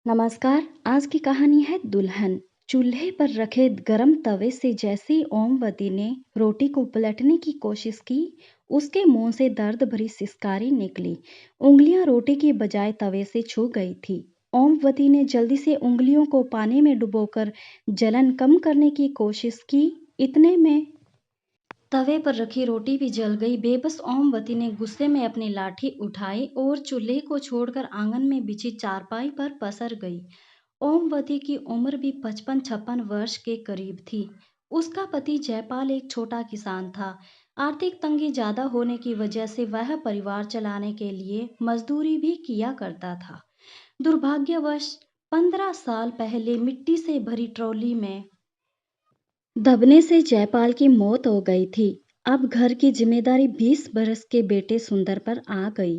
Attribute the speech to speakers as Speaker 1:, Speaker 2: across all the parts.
Speaker 1: नमस्कार। आज की कहानी है दुल्हन। चूल्हे पर रखे गरम तवे से जैसे ही ओमवती ने रोटी को पलटने की कोशिश की, उसके मुंह से दर्द भरी सिसकारी निकली। उंगलियां रोटी की बजाय तवे से छू गई थी। ओमवती ने जल्दी से उंगलियों को पानी में डुबोकर जलन कम करने की कोशिश की। इतने में तवे पर रखी रोटी भी जल गई। बेबस ओमवती ने गुस्से में अपनी लाठी उठाई और चूल्हे को छोड़कर आंगन में बिछी चारपाई पर पसर गई। ओमवती की उम्र भी 55-56 वर्ष के करीब थी। उसका पति जयपाल एक छोटा किसान था। आर्थिक तंगी ज्यादा होने की वजह से वह परिवार चलाने के लिए मजदूरी भी किया करता था। दुर्भाग्यवश 15 साल पहले मिट्टी से भरी ट्रॉली में दबने से जयपाल की मौत हो गई थी। अब घर की जिम्मेदारी 20 बरस के बेटे सुंदर पर आ गई।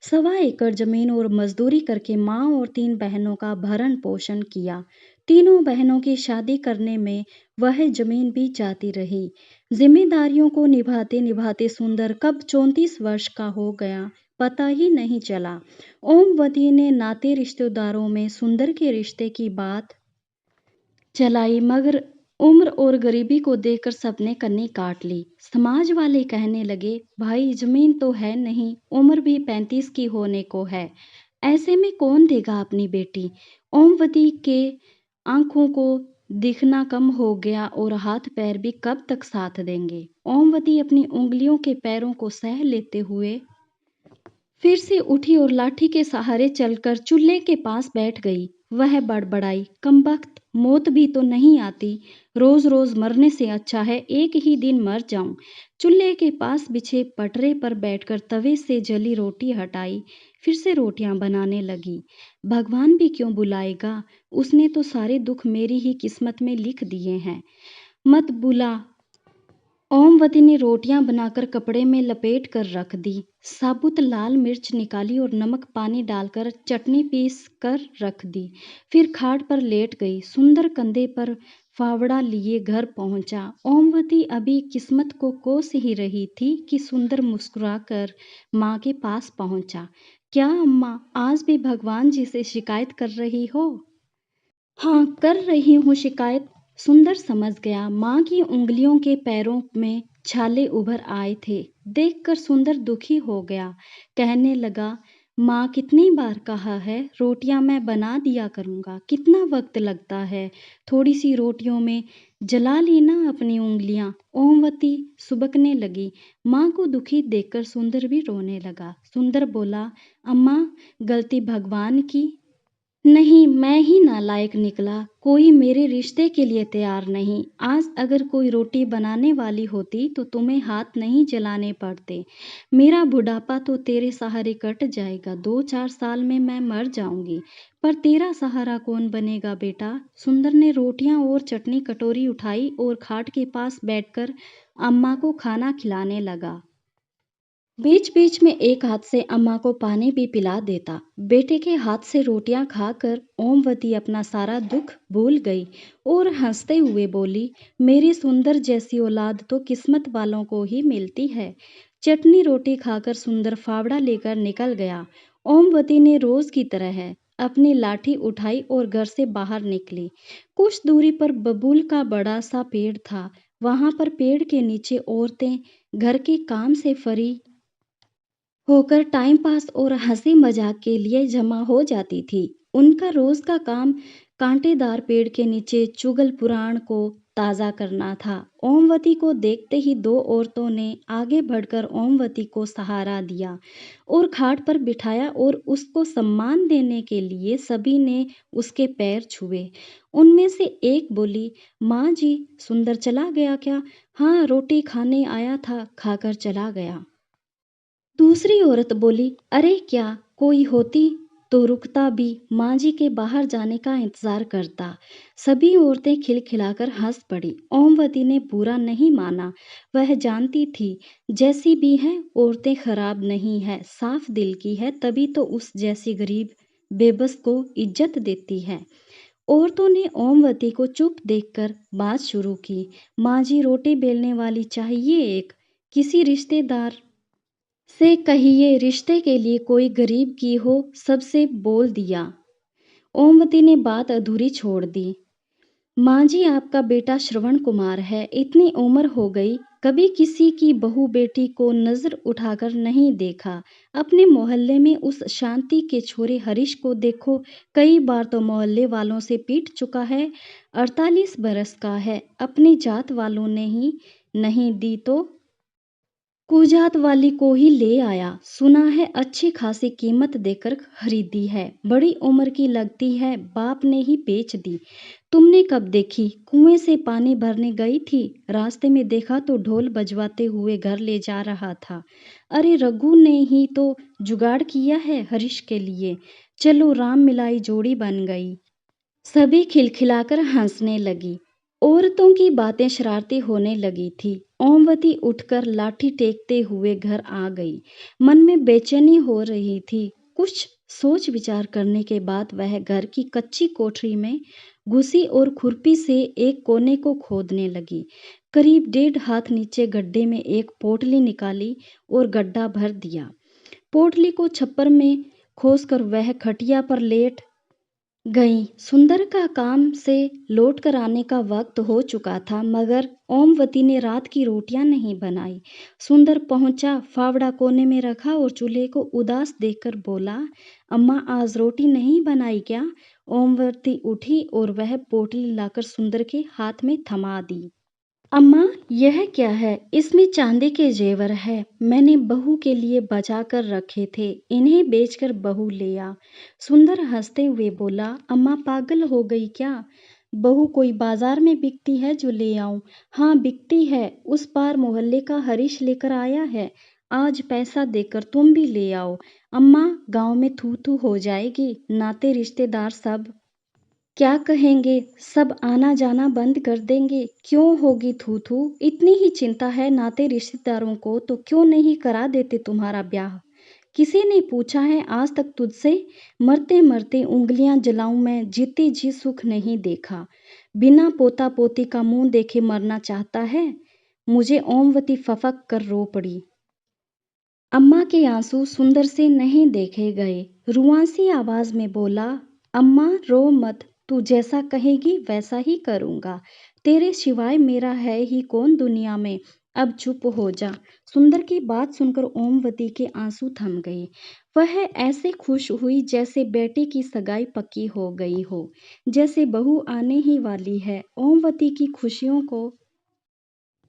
Speaker 1: 1.25 एकड़ जमीन और मजदूरी करके माँ और 3 बहनों का भरण पोषण किया। तीनों बहनों की शादी करने में वह जमीन भी जाती रही। जिम्मेदारियों को निभाते निभाते सुंदर कब 34 वर्ष का हो गया, पता ही नहीं चला। ओमवती ने नाते रिश्तेदारों में सुंदर के रिश्ते की बात चलाई, मगर उम्र और गरीबी को देखकर सबने कन्नी काट ली। समाज वाले कहने लगे, भाई जमीन तो है नहीं, उम्र भी 35 की होने को है, ऐसे में कौन देगा अपनी बेटी। ओमवती के आंखों को दिखना कम हो गया और हाथ पैर भी कब तक साथ देंगे। ओमवती अपनी उंगलियों के पैरों को सह लेते हुए फिर से उठी और लाठी के सहारे चलकर चूल्हे के पास बैठ गई। वह बड़बड़ाई, कमबख्त, मौत भी तो नहीं आती। रोज रोज मरने से अच्छा है एक ही दिन मर जाऊं। चूल्हे के पास बिछे पटरे पर बैठकर तवे से जली रोटी हटाई, फिर से रोटियां बनाने लगी। भगवान भी क्यों बुलाएगा, उसने तो सारे दुख मेरी ही किस्मत में लिख दिए हैं। मत बुला। ओमवती ने रोटियां बनाकर कपड़े में लपेट कर रख दी। साबुत लाल मिर्च निकाली और नमक पानी डालकर चटनी पीस कर रख दी। फिर खाट पर लेट गई। सुंदर कंधे पर फावड़ा लिए घर पहुंचा। ओमवती अभी किस्मत को कोस ही रही थी कि सुंदर मुस्कुराकर माँ के पास पहुंचा। क्या अम्मा, आज भी भगवान जी से शिकायत कर रही हो? हाँ, कर रही हूँ शिकायत। सुंदर समझ गया। माँ की उंगलियों के पैरों में छाले उभर आए थे। देखकर सुंदर दुखी हो गया। कहने लगा, माँ कितनी बार कहा है, रोटियां मैं बना दिया करूँगा, कितना वक्त लगता है। थोड़ी सी रोटियों में जला ली ना अपनी उंगलियां। ओमवती सुबकने लगी। माँ को दुखी देखकर सुंदर भी रोने लगा। सुंदर बोला, अम्मा, गलती भगवान की नहीं, मैं ही नालायक निकला। कोई मेरे रिश्ते के लिए तैयार नहीं। आज अगर कोई रोटी बनाने वाली होती तो तुम्हें हाथ नहीं जलाने पड़ते। मेरा बुढ़ापा तो तेरे सहारे कट जाएगा। 2-4 साल में मैं मर जाऊंगी, पर तेरा सहारा कौन बनेगा बेटा। सुंदर ने रोटियां और चटनी कटोरी उठाई और खाट के पास बैठकर अम्मा को खाना खिलाने लगा। बीच बीच में एक हाथ से अम्मा को पानी भी पिला देता। बेटे के हाथ से रोटियां खाकर ओमवती अपना सारा दुख भूल गई और हंसते हुए बोली, मेरी सुंदर जैसी औलाद तो किस्मत वालों को ही मिलती है। चटनी रोटी खाकर सुंदर फावड़ा लेकर निकल गया। ओमवती ने रोज की तरह अपनी लाठी उठाई और घर से बाहर निकली। कुछ दूरी पर बबूल का बड़ा सा पेड़ था। वहां पर पेड़ के नीचे औरतें घर के काम से फ्री होकर टाइम पास और हंसी मजाक के लिए जमा हो जाती थी। उनका रोज का काम कांटेदार पेड़ के नीचे चुगल पुराण को ताजा करना था। ओमवती को देखते ही 2 औरतों ने आगे बढ़कर ओमवती को सहारा दिया और खाट पर बिठाया और उसको सम्मान देने के लिए सभी ने उसके पैर छुए। उनमें से एक बोली, माँ जी, सुंदर चला गया क्या? हाँ, रोटी खाने आया था, खाकर चला गया। दूसरी औरत बोली, अरे क्या, कोई होती तो रुकता भी, माँ जी के बाहर जाने का इंतजार करता। सभी औरतें खिलखिलाकर हंस पड़ी। ओमवती ने बुरा नहीं माना। वह जानती थी, जैसी भी है औरतें खराब नहीं है, साफ दिल की है, तभी तो उस जैसी गरीब बेबस को इज्जत देती है। औरतों ने ओमवती को चुप देखकर बात शुरू की। माँ जी, रोटी बेलने वाली चाहिए एक, किसी रिश्तेदार से कहिए रिश्ते के लिए कोई गरीब की हो, सबसे बोल दिया। ओमवती ने बात अधूरी छोड़ दी। माँ जी, आपका बेटा श्रवण कुमार है, इतनी उम्र हो गई, कभी किसी की बहू बेटी को नजर उठाकर नहीं देखा। अपने मोहल्ले में उस शांति के छोरे हरीश को देखो, कई बार तो मोहल्ले वालों से पीट चुका है। 48 बरस का है, अपनी जात वालों ने ही नहीं दी तो कुजात वाली को ही ले आया। सुना है अच्छी खासी कीमत देकर खरीदी है, बड़ी उम्र की लगती है, बाप ने ही बेच दी। तुमने कब देखी? कुएं से पानी भरने गई थी, रास्ते में देखा तो ढोल बजवाते हुए घर ले जा रहा था। अरे रघु ने ही तो जुगाड़ किया है हरीश के लिए। चलो, राम मिलाई जोड़ी बन गई। सभी खिलखिलाकर हंसने लगी। औरतों की बातें शरारती होने लगी थी। ओमवती उठकर लाठी टेकते हुए घर आ गई। मन में बेचैनी हो रही थी। कुछ सोच विचार करने के बाद वह घर की कच्ची कोठरी में घुसी और खुरपी से एक कोने को खोदने लगी। करीब 1.5 हाथ नीचे गड्ढे में एक पोटली निकाली और गड्ढा भर दिया। पोटली को छप्पर में खोसकर वह खटिया पर लेट गई। सुंदर का काम से लौट कर आने का वक्त हो चुका था, मगर ओमवती ने रात की रोटियां नहीं बनाई। सुंदर पहुंचा, फावड़ा कोने में रखा और चूल्हे को उदास देखकर बोला, अम्मा आज रोटी नहीं बनाई क्या? ओमवती उठी और वह पोटली लाकर सुंदर के हाथ में थमा दी। अम्मा, यह क्या है? इसमें चांदी के जेवर है, मैंने बहू के लिए बचा कर रखे थे, इन्हें बेचकर बहू ले आ। सुंदर हंसते हुए बोला, अम्मा पागल हो गई क्या? बहू कोई बाजार में बिकती है जो ले आऊं? हाँ बिकती है, उस पार मोहल्ले का हरीश लेकर आया है, आज पैसा देकर तुम भी ले आओ। अम्मा, गांव में थू थू हो जाएगी, नाते रिश्तेदार सब क्या कहेंगे? सब आना जाना बंद कर देंगे। क्यों होगी थू थू? इतनी ही चिंता है नाते रिश्तेदारों को तो क्यों नहीं करा देते तुम्हारा ब्याह? किसी ने पूछा है आज तक तुझसे? मरते मरते उंगलियां जलाऊं मैं, जीते जी सुख नहीं देखा। बिना पोता पोती का मुंह देखे मरना चाहता है? मुझे ओमवती फफक कर रो पड़ी। अम्मा के आंसू सुंदर से नहीं देखे गए। रुआंसी आवाज में बोला, अम्मा रो मत, तू जैसा कहेगी वैसा ही करूंगा, तेरे सिवाय मेरा है ही कौन दुनिया में। अब चुप हो जा। सुंदर की बात सुनकर ओमवती के आंसू थम गए। वह ऐसे खुश हुई जैसे बेटी की सगाई पक्की हो गई हो, जैसे बहू आने ही वाली है। ओमवती की खुशियों को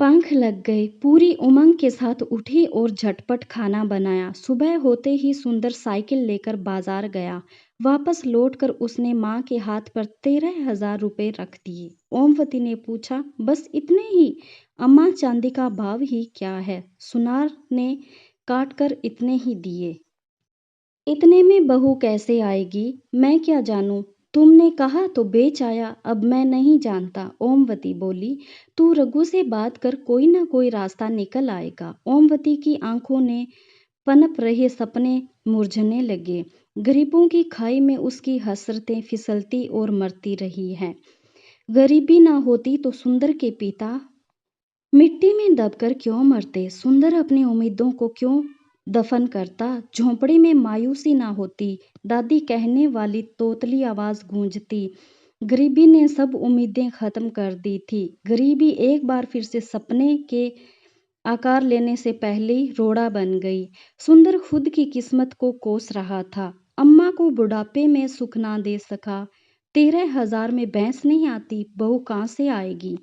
Speaker 1: पंख लग गए। पूरी उमंग के साथ उठी और झटपट खाना बनाया। सुबह होते ही सुंदर साइकिल लेकर बाजार गया। वापस लौटकर उसने माँ के हाथ पर 13,000 रुपये रख दिए। ओमवती ने पूछा, बस इतने ही? अम्मा, चांदी का भाव ही क्या है, सुनार ने काट कर इतने ही दिए। इतने में बहू कैसे आएगी? मैं क्या जानूं? तुमने कहा तो बेच आया, अब मैं नहीं जानता। ओमवती बोली, तू रघु से बात कर, कोई ना कोई रास्ता निकल आएगा। ओमवती की आंखों ने पनप रहे सपने मुरझने लगे। गरीबों की खाई में उसकी हसरतें फिसलती और मरती रही हैं। गरीबी ना होती तो सुंदर के पिता मिट्टी में दबकर क्यों मरते? सुंदर अपनी उम्मीदों को क्यों दफन करता? झोंपड़ी में मायूसी ना होती, दादी कहने वाली तोतली आवाज गूंजती। गरीबी ने सब उम्मीदें खत्म कर दी थी। गरीबी एक बार फिर से सपने के आकार लेने से पहले ही रोड़ा बन गई। सुंदर खुद की किस्मत को कोस रहा था। अम्मा को बुढ़ापे में सुख ना दे सका। 13,000 में भैंस नहीं आती, बहू कहाँ से आएगी?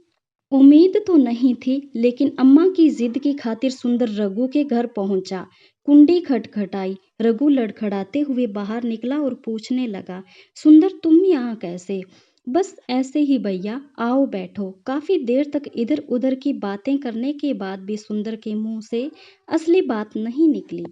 Speaker 1: उम्मीद तो नहीं थी, लेकिन अम्मा की जिद की खातिर सुंदर रघु के घर पहुंचा। कुंडी खटखटाई। रघु लड़खड़ाते हुए बाहर निकला और पूछने लगा, सुंदर तुम यहाँ कैसे? बस ऐसे ही भैया, आओ बैठो। काफी देर तक इधर उधर की बातें करने के बाद भी सुंदर के मुंह से असली बात नहीं निकली।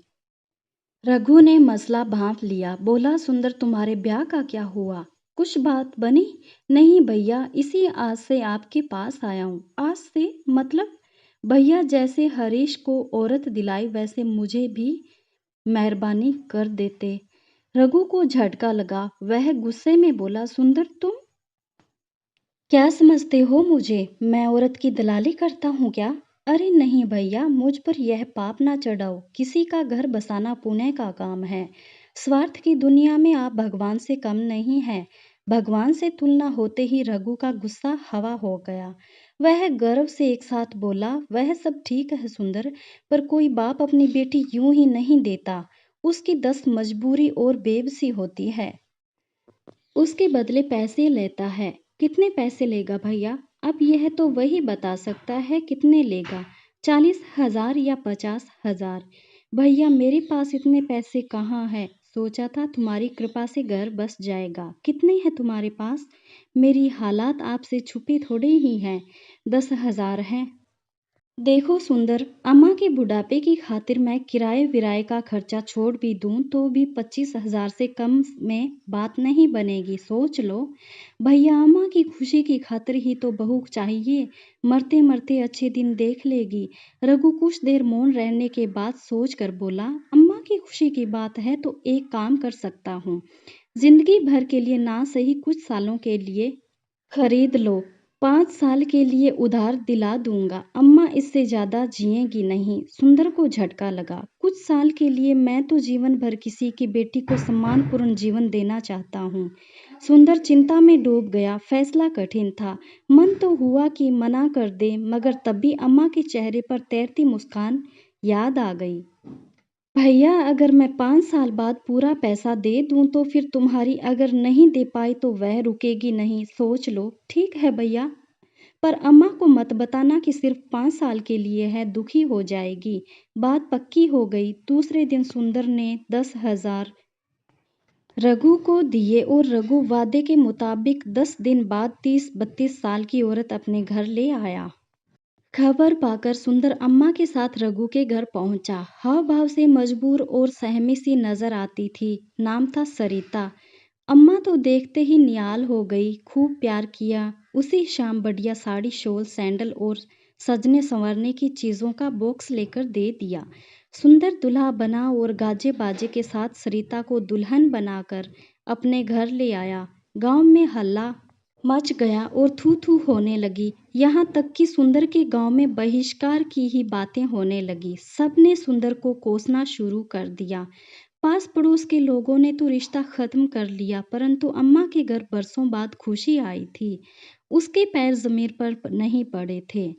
Speaker 1: रघु ने मसला भांप लिया। बोला, सुंदर तुम्हारे ब्याह का क्या हुआ? कुछ बात बनी? नहीं भैया, इसी आस से आपके पास आया हूँ। आस से मतलब? भैया जैसे हरीश को औरत दिलाई वैसे मुझे भी मेहरबानी कर देते। रघु को झटका लगा। वह गुस्से में बोला, सुंदर तुम क्या समझते हो मुझे? मैं औरत की दलाली करता हूँ क्या? अरे नहीं भैया, मुझ पर यह पाप ना चढ़ाओ। किसी का घर बसाना पुण्य का काम है। स्वार्थ की दुनिया में आप भगवान से कम नहीं हैं। भगवान से तुलना होते ही रघु का गुस्सा हवा हो गया। वह गर्व से एक साथ बोला, वह सब ठीक है सुंदर, पर कोई बाप अपनी बेटी यूं ही नहीं देता। उसकी 10 मजबूरी और बेबसी होती है। उसके बदले पैसे लेता है। कितने पैसे लेगा भैया? अब यह तो वही बता सकता है कितने लेगा। 40,000 या 50,000? भैया मेरे पास इतने पैसे कहाँ है? सोचा था तुम्हारी कृपा से घर बस जाएगा। कितने हैं तुम्हारे पास? मेरी हालात आपसे छुपी थोड़ी ही हैं। 10,000 हैं। देखो सुंदर, अम्मा के बुढ़ापे की खातिर मैं किराए विराए का खर्चा छोड़ भी दूं तो भी 25,000 से कम में बात नहीं बनेगी। सोच लो भैया, अम्मा की खुशी की खातिर ही तो बहू चाहिए। मरते मरते अच्छे दिन देख लेगी। रघु कुछ देर मौन रहने के बाद सोच कर बोला, अम्मा की खुशी की बात है तो एक काम कर सकता हूँ। जिंदगी भर के लिए ना सही, कुछ सालों के लिए खरीद लो। 5 साल के लिए उधार दिला दूंगा। अम्मा इससे ज्यादा जिएंगी नहीं। सुंदर को झटका लगा। कुछ साल के लिए? मैं तो जीवन भर किसी की बेटी को सम्मानपूर्ण जीवन देना चाहता हूँ। सुंदर चिंता में डूब गया। फैसला कठिन था। मन तो हुआ कि मना कर दे, मगर तब भी अम्मा के चेहरे पर तैरती मुस्कान याद आ गई। भैया अगर मैं 5 साल बाद पूरा पैसा दे दूं तो फिर तुम्हारी अगर नहीं दे पाई तो वह रुकेगी नहीं। सोच लो। ठीक है भैया, पर अम्मा को मत बताना कि सिर्फ 5 साल के लिए है, दुखी हो जाएगी। बात पक्की हो गई। दूसरे दिन सुंदर ने 10,000 रघु को दिए और रघु वादे के मुताबिक 10 दिन बाद 30-32 साल की औरत अपने घर ले आया। खबर पाकर सुंदर अम्मा के साथ रघु के घर पहुंचा। हाव भाव से मजबूर और सहमी सी नजर आती थी। नाम था सरिता। अम्मा तो देखते ही निहाल हो गई। खूब प्यार किया। उसी शाम बढ़िया साड़ी, शॉल, सैंडल और सजने संवरने की चीजों का बॉक्स लेकर दे दिया। सुंदर दुल्हा बना और गाजे बाजे के साथ सरिता को दुल्हन बनाकर अपने घर ले आया। गांव में हल्ला मच गया और थू थू होने लगी। यहाँ तक कि सुंदर के गांव में बहिष्कार की ही बातें होने लगी। सबने सुंदर को कोसना शुरू कर दिया। पास पड़ोस के लोगों ने तो रिश्ता खत्म कर लिया, परंतु अम्मा के घर बरसों बाद खुशी आई थी। उसके पैर जमीन पर नहीं पड़े थे।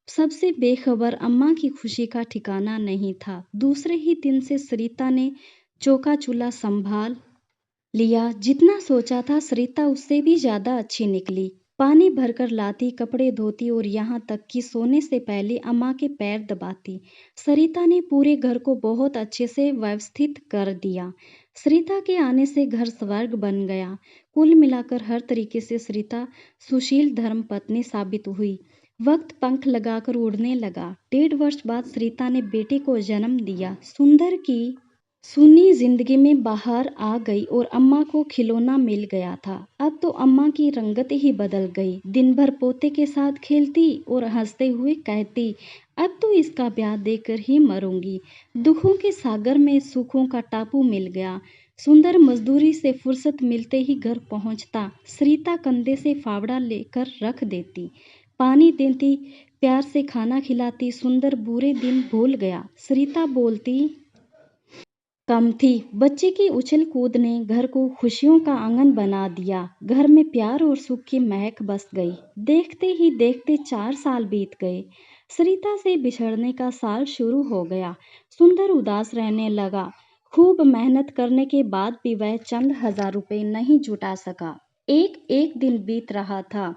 Speaker 1: सबसे बेखबर अम्मा की खुशी का ठिकाना नहीं था। दूसरे ही दिन से सरिता ने चौका चूल्हा संभाल लिया। जितना सोचा था सरिता उससे भी ज्यादा अच्छी निकली। पानी भरकर लाती, कपड़े धोती और यहाँ तक कि सोने से पहले अम्मा के पैर दबाती। सरिता ने पूरे घर को बहुत अच्छे से व्यवस्थित कर दिया। सरिता के आने से घर स्वर्ग बन गया। कुल मिलाकर हर तरीके से सरिता सुशील धर्म पत्नी साबित हुई। वक्त पंख लगाकर उड़ने लगा। 1.5 वर्ष बाद सरिता ने बेटे को जन्म दिया। सुंदर की सुनी जिंदगी में बाहर आ गई और अम्मा को खिलौना मिल गया था। अब तो अम्मा की रंगत ही बदल गई। दिन भर पोते के साथ खेलती और हंसते हुए कहती, अब तो इसका ब्याह देकर ही मरूंगी। दुखों के सागर में सुखों का टापू मिल गया। सुंदर मजदूरी से फुर्सत मिलते ही घर पहुंचता। सरिता कंधे से फावड़ा लेकर रख देती, पानी देती, प्यार से खाना खिलाती। सुंदर बुरे दिन भूल गया। सरिता बोलती कम थी। बच्चे की उछल कूद ने घर को खुशियों का आंगन बना दिया। घर में प्यार और सुख की महक बस गई। देखते ही देखते 4 साल बीत गए। सरिता से बिछड़ने का साल शुरू हो गया। सुंदर उदास रहने लगा। खूब मेहनत करने के बाद भी वह चंद हजार रुपए नहीं जुटा सका। एक एक दिन बीत रहा था।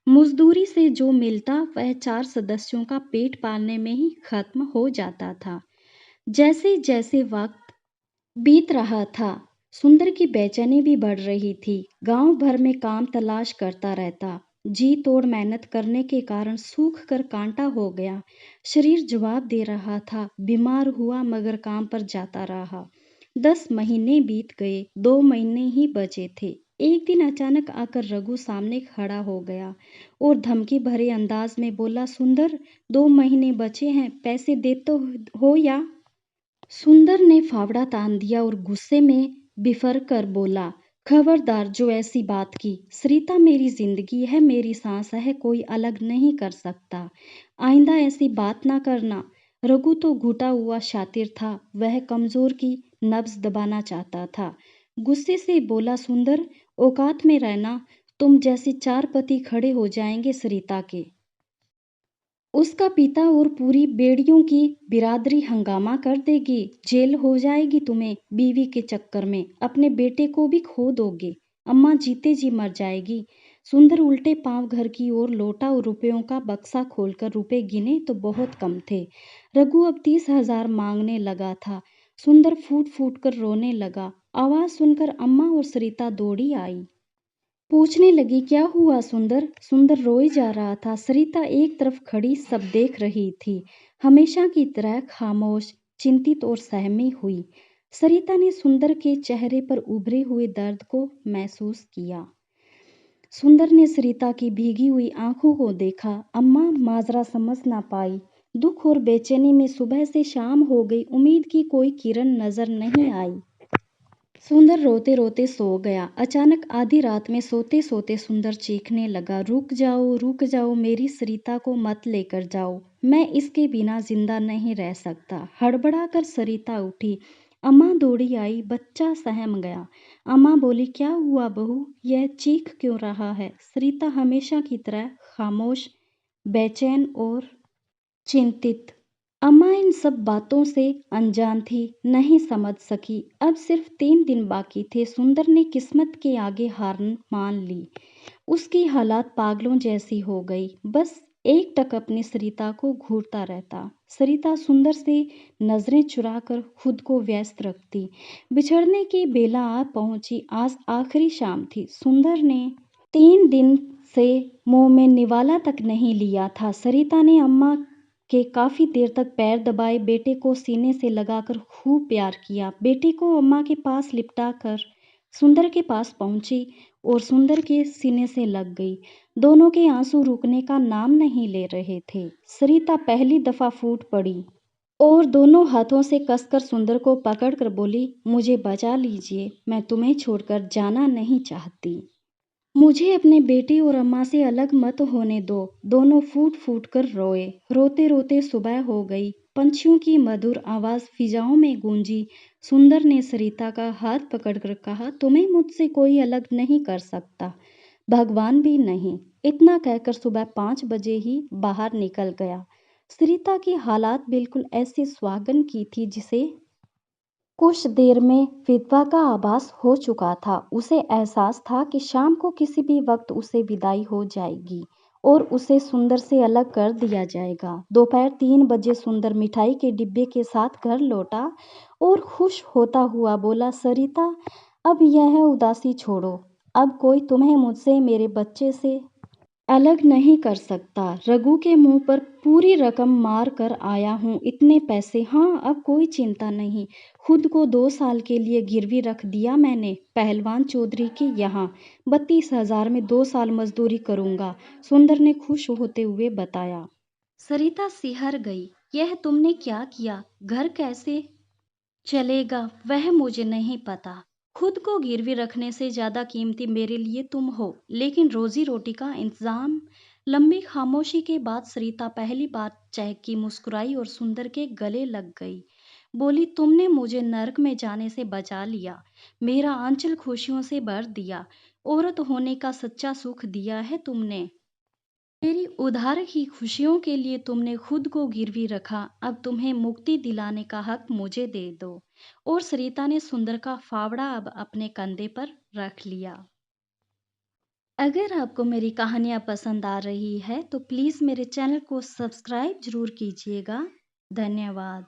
Speaker 1: मजदूरी से जो मिलता वह 4 सदस्यों का पेट पालने में ही खत्म हो जाता था। जैसे जैसे वक्त बीत रहा था, सुंदर की बेचैनी भी बढ़ रही थी। गांव भर में काम तलाश करता रहता। जी तोड़ मेहनत करने के कारण सूख कर कांटा हो गया। शरीर जवाब दे रहा था। बीमार हुआ मगर काम पर जाता रहा। 10 महीने बीत गए। 2 महीने ही बचे थे। एक दिन अचानक आकर रघु सामने खड़ा हो गया और धमकी भरे अंदाज में बोला, सुंदर 2 महीने बचे हैं, पैसे देते हो या? सुंदर ने फावड़ा तान दिया और गुस्से में बिफर कर बोला, खबरदार जो ऐसी बात की। सरिता मेरी जिंदगी है, मेरी सांस है, कोई अलग नहीं कर सकता। आइंदा ऐसी बात ना करना। रघु तो घुटा हुआ शातिर था। वह कमजोर की नब्ज दबाना चाहता था। गुस्से से बोला, सुंदर औकात में रहना, तुम जैसे 4 पति खड़े हो जाएंगे सरिता के। उसका पिता और पूरी बेड़ियों की बिरादरी हंगामा कर देगी, जेल हो जाएगी तुम्हें बीवी के चक्कर में, अपने बेटे को भी खो दोगे, अम्मा जीते जी मर जाएगी। सुंदर उल्टे पांव घर की ओर लौटा और रुपयों का बक्सा खोलकर रुपए गिने तो बहुत कम थे। रघु अब 30,000 मांगने लगा था। सुंदर फूट फूट कर रोने लगा। आवाज सुनकर अम्मा और सरिता दौड़ी आई। पूछने लगी, क्या हुआ सुंदर? सुंदर रोए जा रहा था। सरिता एक तरफ खड़ी सब देख रही थी, हमेशा की तरह खामोश, चिंतित और सहमी हुई। सरिता ने सुंदर के चेहरे पर उभरे हुए दर्द को महसूस किया। सुंदर ने सरिता की भीगी हुई आंखों को देखा। अम्मा माजरा समझ ना पाई। दुख और बेचैनी में सुबह से शाम हो गई, उम्मीद की कोई किरण नजर नहीं आई। सुंदर रोते रोते सो गया। अचानक आधी रात में सोते सोते सुंदर चीखने लगा, रुक जाओ, मेरी सरिता को मत लेकर जाओ, मैं इसके बिना जिंदा नहीं रह सकता। हड़बड़ा कर सरिता उठी। अम्मा दौड़ी आई। बच्चा सहम गया। अम्मा बोली, क्या हुआ बहू, यह चीख क्यों रहा है? सरिता हमेशा की तरह खामोश, बेचैन और चिंतित। अम्मा इन सब बातों से अनजान थी, नहीं समझ सकी। अब सिर्फ 3 दिन बाकी थे। सुंदर ने किस्मत के आगे हार मान ली। उसकी हालात पागलों जैसी हो गई। बस एक टक अपनी सरिता को घूरता रहता। सरिता सुंदर से नजरें चुराकर खुद को व्यस्त रखती। बिछड़ने की बेला आ पहुंची। आज आखिरी शाम थी। सुंदर ने 3 दिन से मुंह में निवाला तक नहीं लिया था। सरिता ने अम्मा के काफी देर तक पैर दबाए, बेटे को सीने से लगाकर खूब प्यार किया। बेटे को अम्मा के पास लिपटा कर सुंदर के पास पहुंची और सुंदर के सीने से लग गई। दोनों के आंसू रुकने का नाम नहीं ले रहे थे। सरिता पहली दफा फूट पड़ी और दोनों हाथों से कसकर सुंदर को पकड़कर बोली, मुझे बचा लीजिए, मैं तुम्हें छोड़कर जाना नहीं चाहती। मुझे अपने बेटे और अम्मा से अलग मत होने दो। दोनों फूट फूट कर रोए। रोते रोते सुबह हो गई। पंछियों की मधुर आवाज फिजाओं में गूंजी। सुंदर ने सरिता का हाथ पकड़कर कहा, तुम्हें मुझसे कोई अलग नहीं कर सकता, भगवान भी नहीं। इतना कहकर सुबह 5 बजे ही बाहर निकल गया। सरिता की हालात बिल्कुल ऐसे सुहागन की थी जिसे कुछ देर में विधवा का आभास हो चुका था। उसे एहसास था कि शाम को किसी भी वक्त उसे विदाई हो जाएगी और उसे सुंदर से अलग कर दिया जाएगा। दोपहर 3 बजे सुंदर मिठाई के डिब्बे के साथ घर लौटा और खुश होता हुआ बोला, सरिता, अब यह उदासी छोड़ो। अब कोई तुम्हें मुझसे, मेरे बच्चे से अलग नहीं कर सकता। रघु के मुंह पर पूरी रकम मार कर आया हूँ, इतने पैसे। हाँ, अब कोई चिंता नहीं। खुद को 2 साल के लिए गिरवी रख दिया मैंने पहलवान चौधरी के यहाँ। 32,000 में 2 साल मजदूरी करूंगा, सुंदर ने खुश होते हुए बताया। सरिता सिहर गई। यह तुमने क्या किया? घर कैसे चलेगा वह मुझे नहीं पता। खुद को गिरवी रखने से ज्यादा कीमती मेरे लिए तुम हो, लेकिन रोजी रोटी का इंतजाम। लंबी खामोशी के बाद सरिता पहली बार चहकी, मुस्कुराई और सुंदर के गले लग गई। बोली, तुमने मुझे नरक में जाने से बचा लिया, मेरा आंचल खुशियों से भर दिया। औरत होने का सच्चा सुख दिया है तुमने। मेरी उधार की खुशियों के लिए तुमने खुद को गिरवी रखा। अब तुम्हें मुक्ति दिलाने का हक मुझे दे दो। और सरिता ने सुंदर का फावड़ा अब अपने कंधे पर रख लिया। अगर आपको मेरी कहानियाँ पसंद आ रही है तो प्लीज़ मेरे चैनल को सब्सक्राइब जरूर कीजिएगा। धन्यवाद।